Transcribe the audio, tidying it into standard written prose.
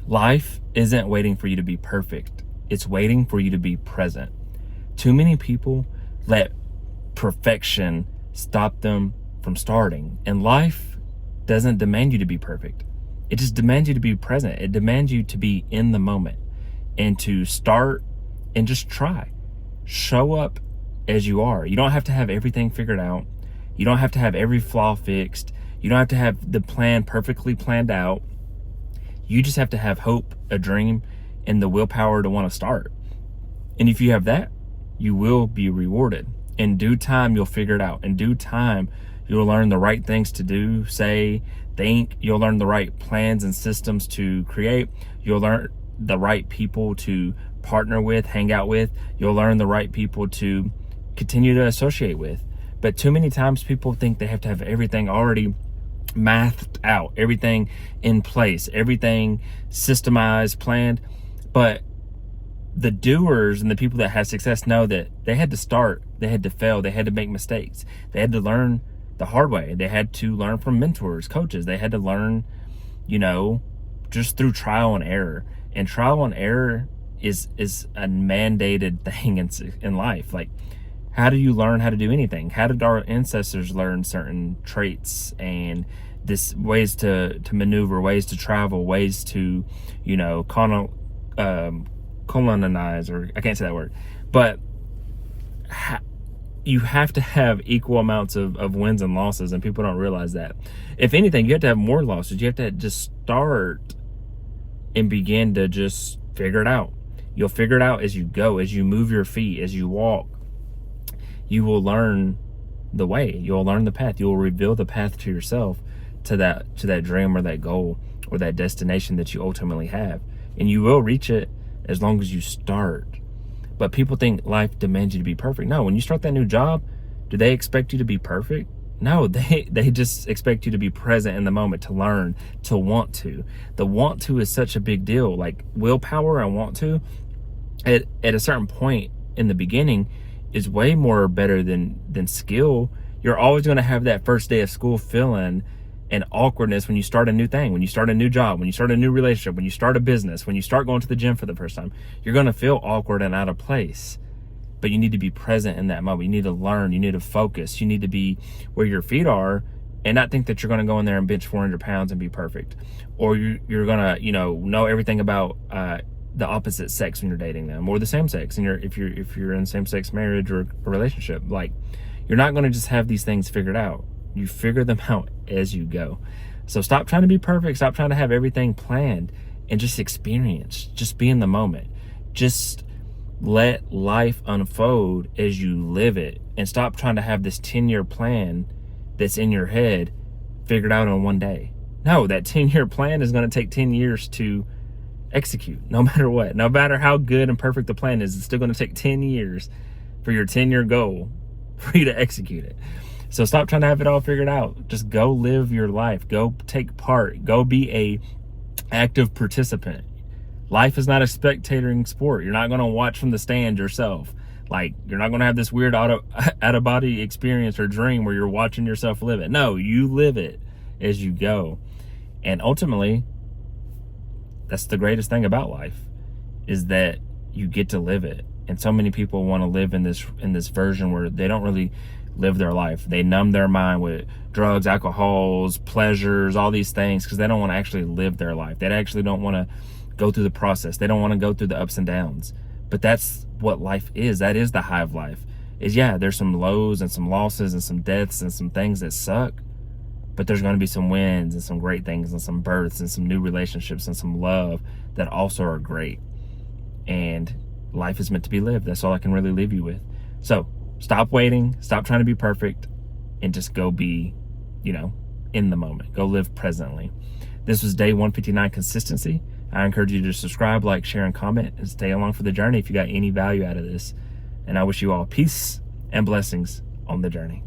Life isn't waiting for you to be perfect. It's waiting for you to be present. Too many people let perfection stop them from starting. And life doesn't demand you to be perfect. It just demands you to be present. It demands you to be in the moment and to start and just try. Show up as you are. You don't have to have everything figured out. You don't have to have every flaw fixed. You don't have to have the plan perfectly planned out. You just have to have hope, a dream, and the willpower to want to start. And if you have that, you will be rewarded. In due time, you'll figure it out. In due time, you'll learn the right things to do, say, think. You'll learn the right plans and systems to create. You'll learn the right people to partner with, hang out with. You'll learn the right people to continue to associate with. But too many times people think they have to have everything already mathed out, everything in place, everything systemized, planned. But the doers and the people that have success know that they had to start, they had to fail, they had to make mistakes, they had to learn the hard way, they had to learn from mentors, coaches, they had to learn, just through trial and error. And trial and error is a mandated thing in life. Like, how do you learn how to do anything? How did our ancestors learn certain traits and this ways to maneuver, ways to travel, ways to, colonize, or I can't say that word, but you have to have equal amounts of wins and losses, and people don't realize that. If anything, you have to have more losses. You have to just start and begin to just figure it out. You'll figure it out as you go, as you move your feet, as you walk. You will learn the way. You'll learn the path. You'll reveal the path to yourself, to that dream or that goal or that destination that you ultimately have. And you will reach it as long as you start. But people think life demands you to be perfect. No, when you start that new job, do they expect you to be perfect? No, they just expect you to be present in the moment, to learn, to want to. The want to is such a big deal. Like willpower and want to, at a certain point in the beginning, is way more better than skill. You're always going to have that first day of school feeling and awkwardness when you start a new thing, when you start a new job, when you start a new relationship, when you start a business, when you start going to the gym for the first time. You're going to feel awkward and out of place. But you need to be present in that moment. You need to learn. You need to focus. You need to be where your feet are and not think that you're going to go in there and bench 400 pounds and be perfect. Or you're going to, know everything about the opposite sex when you're dating them, or the same sex. And if you're in same-sex marriage or a relationship, like, you're not going to just have these things figured out. You figure them out as you go. So stop trying to be perfect. Stop trying to have everything planned, and just experience. Just be in the moment. Just let life unfold as you live it, and stop trying to have this 10-year plan that's in your head figured out on one day. No, that 10-year plan is going to take 10 years to execute, no matter what. No matter how good and perfect the plan is, it's still going to take 10 years for your 10-year goal for you to execute it. So stop trying to have it all figured out. Just go live your life. Go take part. Go be a active participant. Life is not a spectating sport. You're not going to watch from the stand yourself. Like, you're not going to have this weird out-of-body experience or dream where you're watching yourself live it. No, you live it as you go. And ultimately, that's the greatest thing about life, is that you get to live it. And so many people want to live in this version where they don't really live their life. They numb their mind with drugs, alcohols, pleasures, all these things, because they don't want to actually live their life. They actually don't want to go through the process. They don't want to go through the ups and downs. But that's what life is. That is the high of life. There's some lows and some losses and some deaths and some things that suck. But there's going to be some wins and some great things and some births and some new relationships and some love that also are great. And life is meant to be lived. That's all I can really leave you with. So stop waiting. Stop trying to be perfect. And just go be, in the moment. Go live presently. This was day 159, consistency. I encourage you to subscribe, like, share, and comment, and stay along for the journey if you got any value out of this. And I wish you all peace and blessings on the journey.